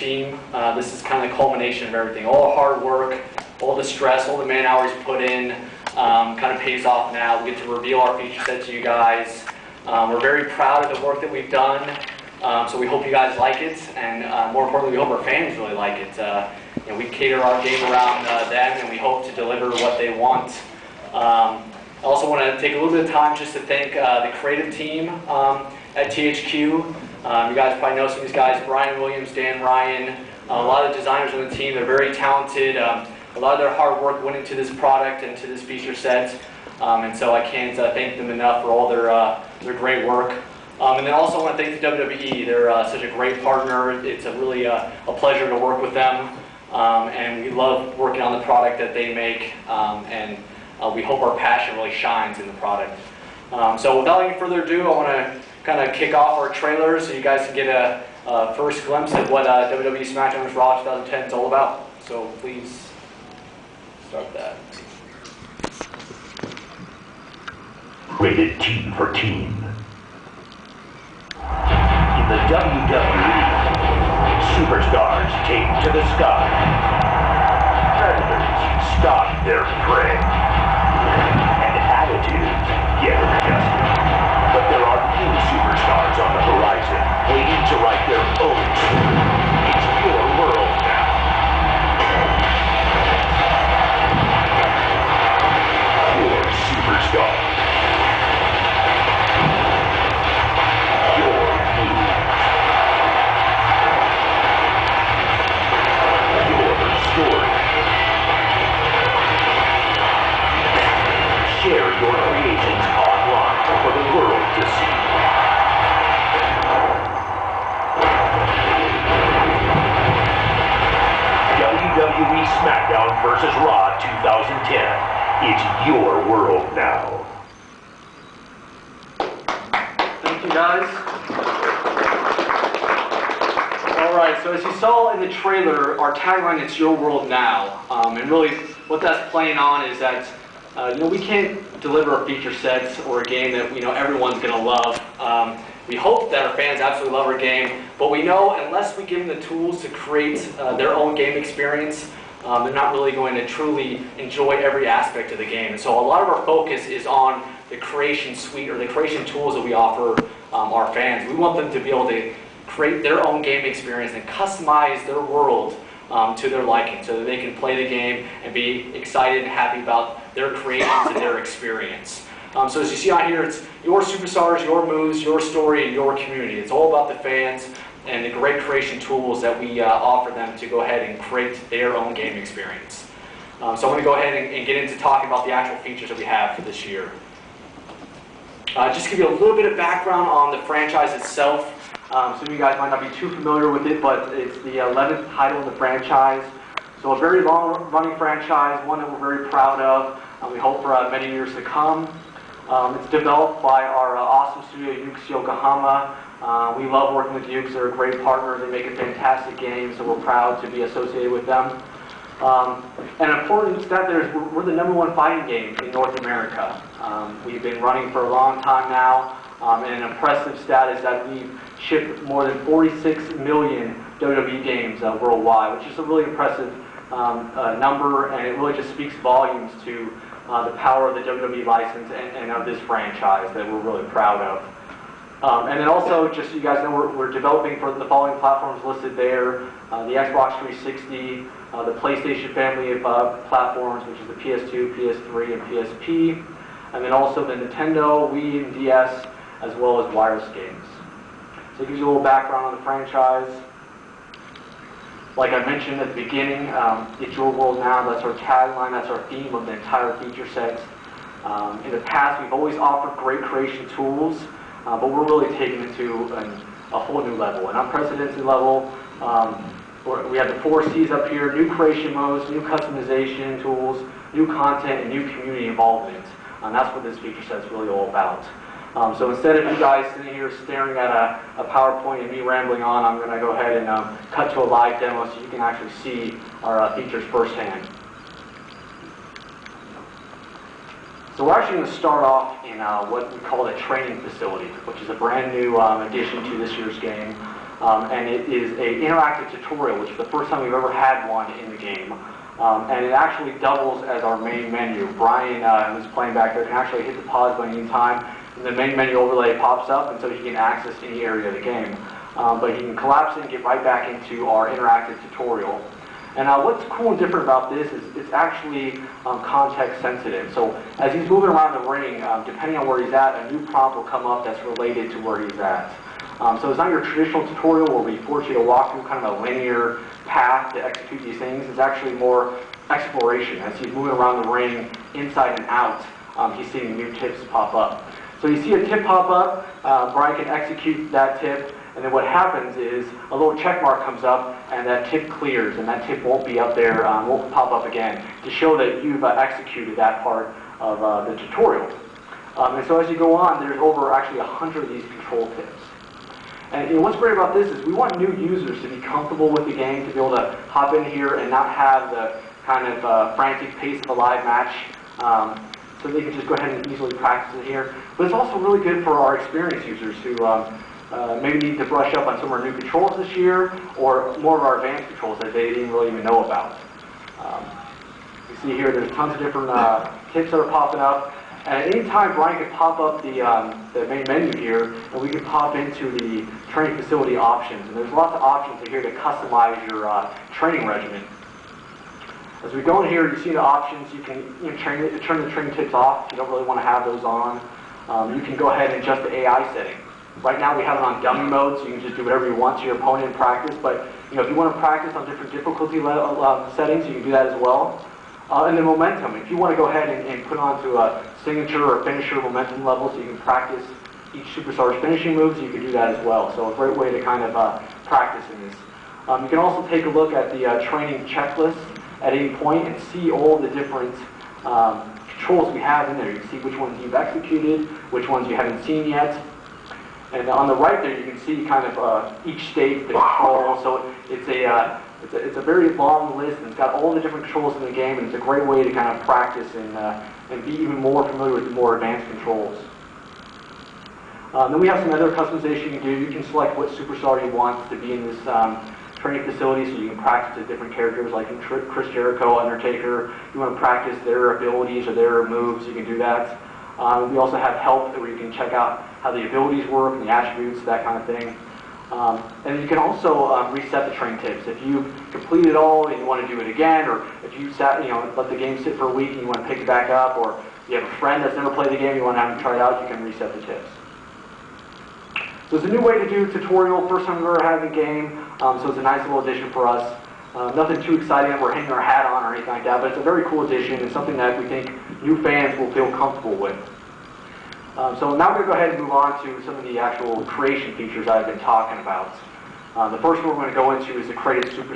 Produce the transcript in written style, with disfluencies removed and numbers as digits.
team. This is kind of the culmination of everything. All the hard work, all the stress, all the man hours put in kind of pays off now. We get to reveal our feature set to you guys. We're very proud of the work that we've done. So we hope you guys like it, and more importantly, we hope our fans really like it. You know, we cater our game around them, and we hope to deliver what they want. I also want to take a little bit of time just to thank the creative team at THQ. You guys probably know some of these guys, Brian Williams, Dan Ryan, a lot of the designers on the team. They're very talented. A lot of their hard work went into this product and to this feature set, and so I can't thank them enough for all their great work. And then also want to thank the WWE. They're such a great partner. It's really a pleasure to work with them, and we love working on the product that they make, and we hope our passion really shines in the product. So without any further ado, I want to kind of kick off our trailer so you guys can get a first glimpse of what WWE Smackdown vs. Raw 2010 is all about. So please start that. Rated T for Teen. In the WWE, superstars take to the sky. Predators stalk their prey. And attitudes get adjusted. But there are new superstars on the horizon, waiting to write their own story. It's your world now. Your superstar. Share your creations online for the world to see. WWE Smackdown vs. Raw 2010. It's your world now. Thank you, guys. Alright, so as you saw in the trailer, our tagline is Your World Now. And really, what that's playing on is that we can't deliver a feature set or a game that everyone's going to love. We hope that our fans absolutely love our game, but we know unless we give them the tools to create their own game experience, they're not really going to truly enjoy every aspect of the game. And so a lot of our focus is on the creation suite or the creation tools that we offer our fans. We want them to be able to create their own game experience and customize their world to their liking so that they can play the game and be excited and happy about their creations and their experience. So as you see on here, it's your superstars, your moves, your story, and your community. It's all about the fans and the great creation tools that we offer them to go ahead and create their own game experience. So I'm going to go ahead and get into talking about the actual features that we have for this year. Just to give you a little bit of background on the franchise itself. Some of you guys might not be too familiar with it, but it's the 11th title in the franchise. So a very long-running franchise, one that we're very proud of. We hope for many years to come. It's developed by our awesome studio, Yuke's Yokohama. We love working with Yuke's. They're a great partner. They make a fantastic game, so we're proud to be associated with them. And an important stat there is we're the #1 fighting game in North America. We've been running for a long time now, and an impressive stat is that we've shipped more than 46 million WWE games worldwide, which is a really impressive number, and it really just speaks volumes to the power of the WWE license and of this franchise that we're really proud of. And then also, just so you guys know, we're developing for the following platforms listed there: the Xbox 360, the PlayStation family of platforms, which is the PS2, PS3, and PSP, and then also the Nintendo, Wii, and DS, as well as wireless games. So it gives you a little background on the franchise. Like I mentioned at the beginning, it's your world now. That's our tagline. That's our theme of the entire feature set. In the past, we've always offered great creation tools, but we're really taking it to a whole new level, an unprecedented level. We have the 4 C's up here: new creation modes, new customization tools, new content, and new community involvement. And that's what this feature set is really all about. So instead of you guys sitting here staring at a PowerPoint and me rambling on, I'm going to go ahead and cut to a live demo so you can actually see our features firsthand. So we're actually going to start off in what we call the training facility, which is a brand new addition to this year's game. and it is an interactive tutorial, which is the first time we've ever had one in the game. And it actually doubles as our main menu. Brian, who's playing back there, can actually hit the pause button anytime, and the main menu overlay pops up, and so he can access any area of the game. But he can collapse it and get right back into our interactive tutorial. And what's cool and different about this is it's actually context sensitive. So as he's moving around the ring, depending on where he's at, a new prompt will come up that's related to where he's at. So it's not your traditional tutorial where we force you to walk through kind of a linear path to execute these things. It's actually more exploration. As he's moving around the ring, inside and out, he's seeing new tips pop up. So you see a tip pop up, Brian can execute that tip, and then what happens is a little check mark comes up, and that tip clears, and that tip won't be up there, won't pop up again, to show that you've executed that part of the tutorial. And so as you go on, there's over actually 100 of these control tips. And what's great about this is we want new users to be comfortable with the game, to be able to hop in here and not have the kind of frantic pace of a live match, so they can just go ahead and easily practice it here. But it's also really good for our experienced users who maybe need to brush up on some of our new controls this year, or more of our advanced controls that they didn't really even know about. You see here, there's tons of different tips that are popping up. And at any time, Brian can pop up the main menu here, and we can pop into the training facility options. And there's lots of options here to customize your training regimen. As we go in here, you see the options. You can turn the training tips off if you don't really want to have those on. You can go ahead and adjust the AI setting. Right now we have it on dummy mode, so you can just do whatever you want to your opponent in practice. But if you want to practice on different difficulty settings, you can do that as well. And then momentum. If you want to go ahead and put onto a signature or finisher momentum level, so you can practice each superstar's finishing moves, you can do that as well. So a great way to kind of practice in this. You can also take a look at the training checklist at any point and see all the different controls we have in there. You can see which ones you've executed, which ones you haven't seen yet. And on the right there, you can see kind of each state, the control. So it's a very long list, and it's got all the different controls in the game, and it's a great way to kind of practice and be even more familiar with the more advanced controls. Then we have some other customization you can do. You can select what superstar you want to be in this training facility, so you can practice with different characters like Chris Jericho, Undertaker. If you want to practice their abilities or their moves, you can do that. We also have help where you can check out how the abilities work and the attributes, that kind of thing. And you can also reset the train tips. If you complete it all and you want to do it again, or if you let the game sit for a week and you want to pick it back up, or you have a friend that's never played the game and you want to have them try it out, you can reset the tips. So it's a new way to do tutorial, first time we've ever had the game, so it's a nice little addition for us. Nothing too exciting that we're hanging our hat on or anything like that, but it's a very cool addition and something that we think new fans will feel comfortable with. So now we're going to go ahead and move on to some of the actual creation features I've been talking about. The first one we're going to go into is the created super